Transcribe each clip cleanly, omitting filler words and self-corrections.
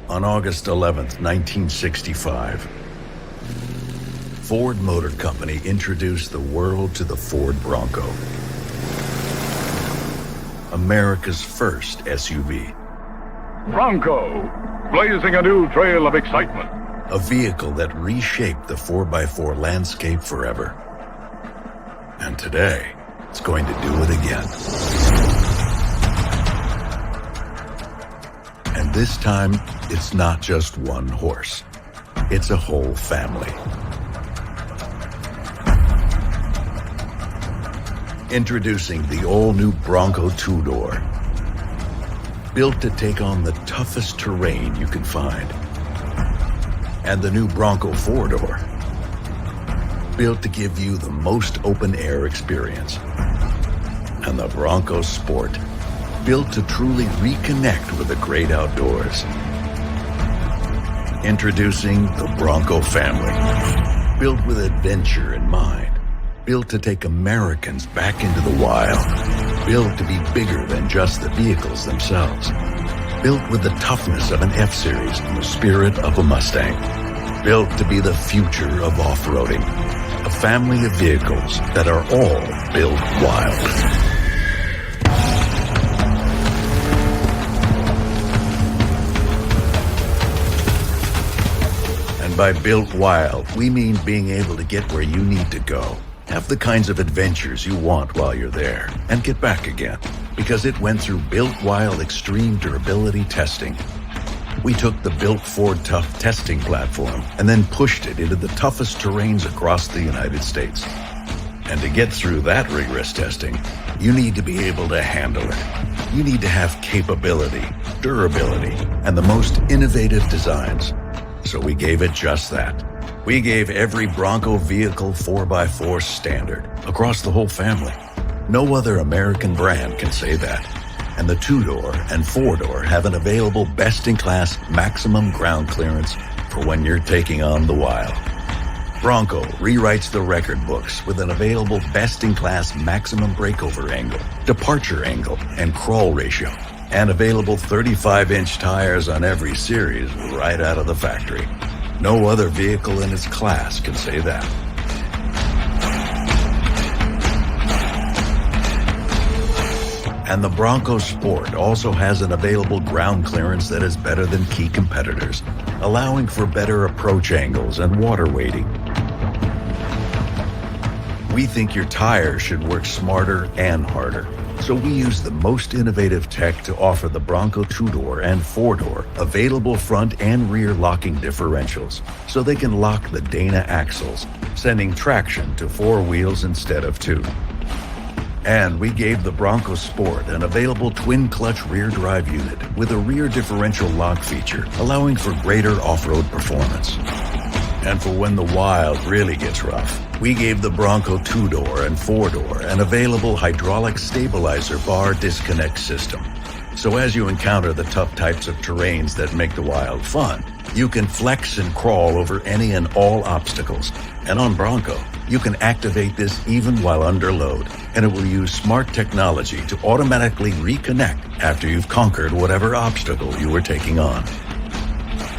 On August 11th, 1965, Ford Motor Company introduced the world to the Ford Bronco, America's first SUV. Bronco, blazing a new trail of excitement. A vehicle that reshaped the 4x4 landscape forever. And today, it's going to do it again. And this time, it's not just one horse. It's a whole family. Introducing the all-new Bronco two-door. Built to take on the toughest terrain you can find. And the new Bronco four-door. Built to give you the most open-air experience. And the Bronco Sport. Built to truly reconnect with the great outdoors. Introducing the Bronco family. Built with adventure in mind. Built to take Americans back into the wild. Built to be bigger than just the vehicles themselves. Built with the toughness of an F-Series and the spirit of a Mustang. Built to be the future of off-roading. A family of vehicles that are all built wild. And by built wild, we mean being able to get where you need to go. Have the kinds of adventures you want while you're there, and get back again, because it went through Built Wild Extreme Durability testing. We took the Built Ford Tough testing platform and then pushed it into the toughest terrains across the United States. And to get through that rigorous testing, you need to be able to handle it. You need to have capability, durability, and the most innovative designs. So we gave it just that. We gave every Bronco vehicle 4x4 standard across the whole family. No other American brand can say that. And the two-door and four-door have an available best-in-class maximum ground clearance for when you're taking on the wild. Bronco rewrites the record books with an available best-in-class maximum breakover angle, departure angle, and crawl ratio, and available 35-inch tires on every series right out of the factory. No other vehicle in its class can say that. And the Bronco Sport also has an available ground clearance that is better than key competitors, allowing for better approach angles and water weighting. We think your tires should work smarter and harder, so we use the most innovative tech to offer the Bronco two-door and four-door available front and rear locking differentials, so they can lock the Dana axles, sending traction to four wheels instead of two. And we gave the Bronco Sport an available twin-clutch rear drive unit with a rear differential lock feature, allowing for greater off-road performance. And for when the wild really gets rough, we gave the Bronco two-door and four-door an available hydraulic stabilizer bar disconnect system. So as you encounter the tough types of terrains that make the wild fun, you can flex and crawl over any and all obstacles. And on Bronco, you can activate this even while under load, and it will use smart technology to automatically reconnect after you've conquered whatever obstacle you were taking on.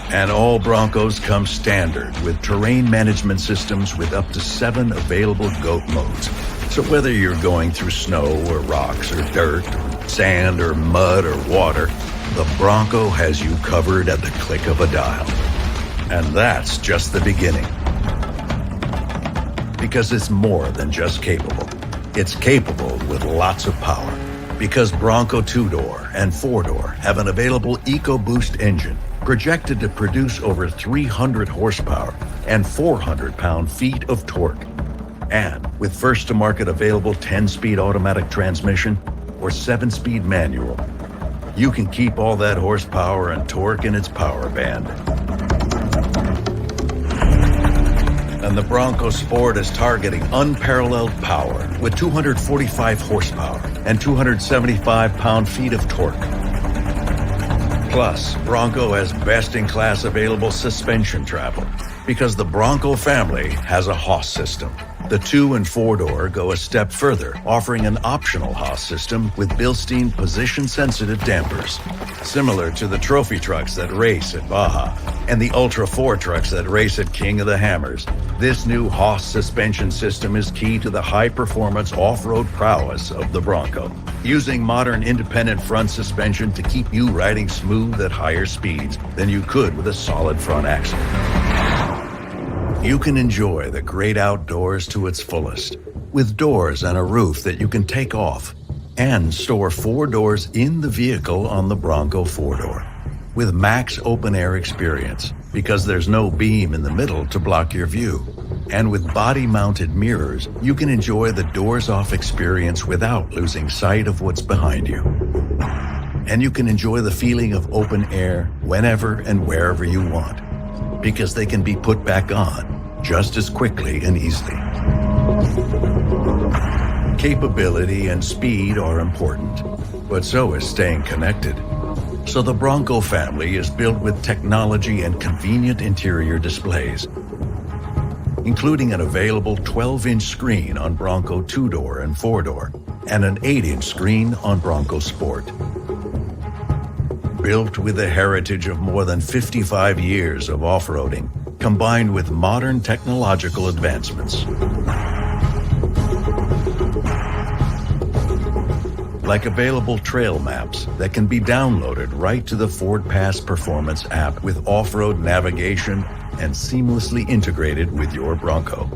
And all Broncos come standard with terrain management systems with up to 7 available GOAT modes. So whether you're going through snow or rocks or dirt or sand or mud or water, the Bronco has you covered at the click of a dial. And that's just the beginning. Because it's more than just capable. It's capable with lots of power. Because Bronco two-door and four-door have an available EcoBoost engine projected to produce over 300 horsepower and 400 pound-feet of torque. And with first-to-market available 10-speed automatic transmission or 7-speed manual, you can keep all that horsepower and torque in its power band. And the Bronco Sport is targeting unparalleled power with 245 horsepower and 275 pound-feet of torque. Plus, Bronco has best-in-class available suspension travel because the Bronco family has a Haas system, The 2- and 4-door go a step further, offering an optional Haas system with built-in position-sensitive dampers. Similar to the trophy trucks that race at Baja and the Ultra 4 trucks that race at King of the Hammers, this new Haas suspension system is key to the high-performance off-road prowess of the Bronco, using modern independent front suspension to keep you riding smooth at higher speeds than you could with a solid front axle. You can enjoy the great outdoors to its fullest, with doors and a roof that you can take off, and store 4 doors in the vehicle on the Bronco 4-door, with max open-air experience, because there's no beam in the middle to block your view. And with body-mounted mirrors, you can enjoy the doors-off experience without losing sight of what's behind you. And you can enjoy the feeling of open air whenever and wherever you want, because they can be put back on just as quickly and easily. Capability and speed are important, but so is staying connected. So the Bronco family is built with technology and convenient interior displays, including an available 12-inch screen on Bronco 2-door and 4-door, and an 8-inch screen on Bronco Sport. Built with the heritage of more than 55 years of off-roading, combined with modern technological advancements. Like available trail maps that can be downloaded right to the Ford Pass Performance app with off-road navigation and seamlessly integrated with your Bronco.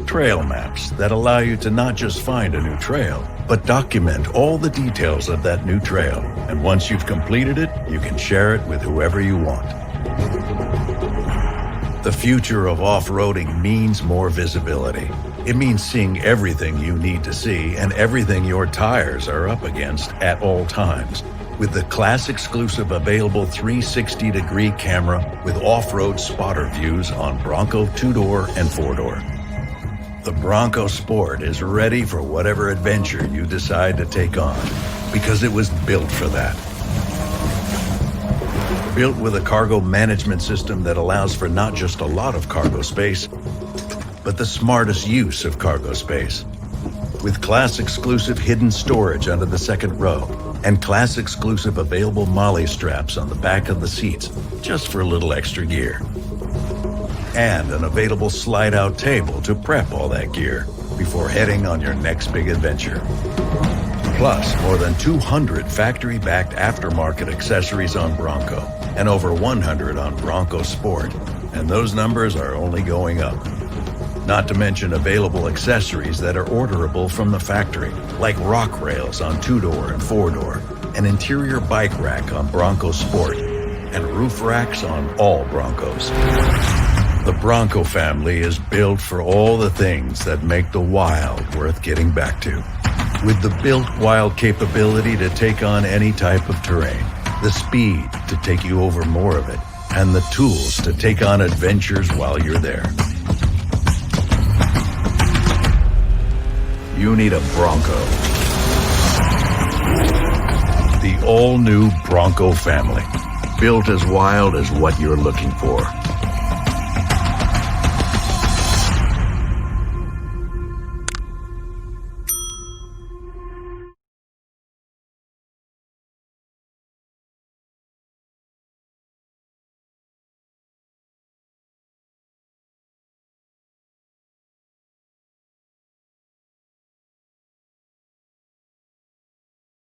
Trail maps that allow you to not just find a new trail, but document all the details of that new trail. And once you've completed it, you can share it with whoever you want. The future of off-roading means more visibility. It means seeing everything you need to see and everything your tires are up against at all times, with the class-exclusive available 360-degree camera with off-road spotter views on Bronco 2-door and 4-door. The Bronco Sport is ready for whatever adventure you decide to take on, because it was built for that. Built with a cargo management system that allows for not just a lot of cargo space, but the smartest use of cargo space. With class-exclusive hidden storage under the second row, and class-exclusive available MOLLE straps on the back of the seats, just for a little extra gear. And an available slide-out table to prep all that gear before heading on your next big adventure. Plus, more than 200 factory-backed aftermarket accessories on Bronco, and over 100 on Bronco Sport, and those numbers are only going up. Not to mention available accessories that are orderable from the factory, like rock rails on 2-door and 4-door, an interior bike rack on Bronco Sport, and roof racks on all Broncos. The Bronco family is built for all the things that make the wild worth getting back to. With the built wild capability to take on any type of terrain, the speed to take you over more of it, and the tools to take on adventures while you're there. You need a Bronco. The all-new Bronco family, built as wild as what you're looking for.